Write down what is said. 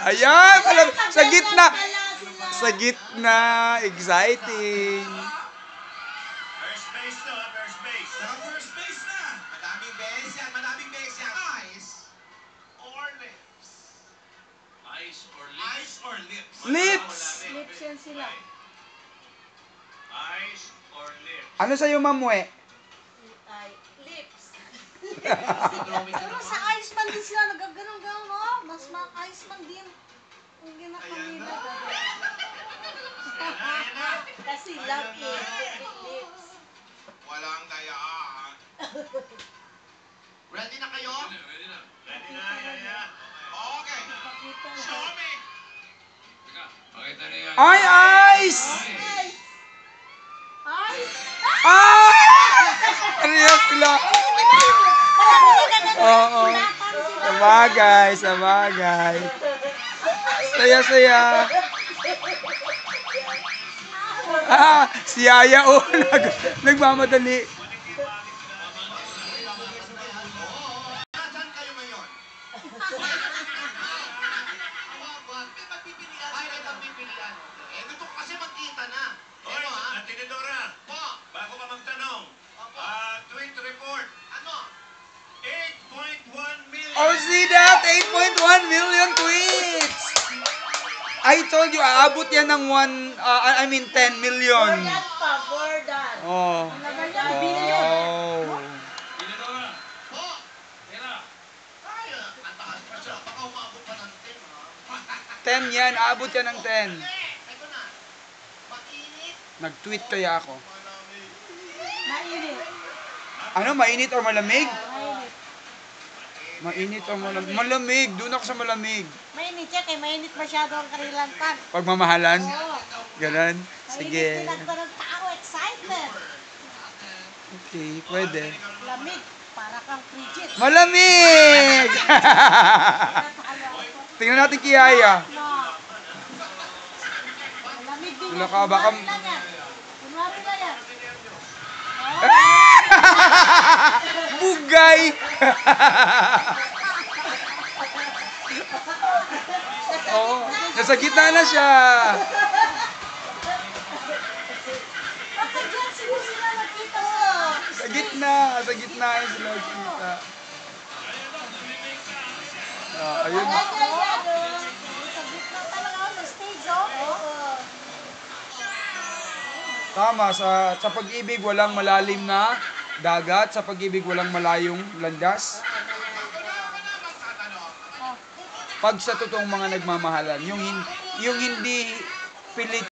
Ayan, sa gitna. Sa gitna. Exciting. First base to, first base. First base na. Madaming base yan, madaming base yan. Eyes or lips? Eyes or lips? Eyes or lips? Lips. Lips yan sila. Eyes or lips? Ano sa'yo, Mamwe? Ay, lips. Pero sa eyes man din sila, nagaganon-ganon, no? Mas ma-eyes man din. Ang ginakamila. Kasi love lips. Walang dayaan. Ready na kayo? Ready na. Ready na, Yaya. Okay. Show me. Pakita na yan. Ay, eyes! Eyes? Ay! Ano yan sila? Oo. Sabagay, sabagay. Saya-saya. Si Yaya, nagmamadali. Nasaan kayo ngayon? Ay, may pagpipilian. Eh, gusto ko kasi magkita na. Hoy, Tinidora, bago ka magtanong, tweet report, Ano? 8.1 million. Oh, see that? 8.1 million tweets! I told you, aabot yan ng 10 million. Bordan pa, bordan. Oh. Ang laman niya, billion. Wow. Tinidora, Po! tira. Ay, ang taas pa siya. Baka umabot pa ng 10, ha? 10 yan, aabot yan ng 10. Ito na. Mainit. Nag-tweet kaya ako. Mainit. Ano, mainit or malamig? Mainit. Mainit or malamig? Malamig, doon ako sa malamig. Mainit yan, kaya mainit masyado ang kanilang tan. Pagmamahalan? Oo. Ganon? Mainit Sige. tinagpa ng tao, excitement. Okay, pwede. Lamig, para kang frigid. Malamig! Tingnan natin kay Yaya. No. Malamig din Wala yan. ka, baka... Kunwari lang yan. Kunwari lang yan. Bugay! Oo, nasa gitna na siya. Baka dyan sila nakita mo. Sa gitna na sila kita. Ayun. Sa gitna talaga, sa stage, oh. Tama, sa pag-ibig walang malalim na dagat, sa pag-ibig walang malayong landas. Pag sa totoong mga nagmamahalan, yung hindi pilit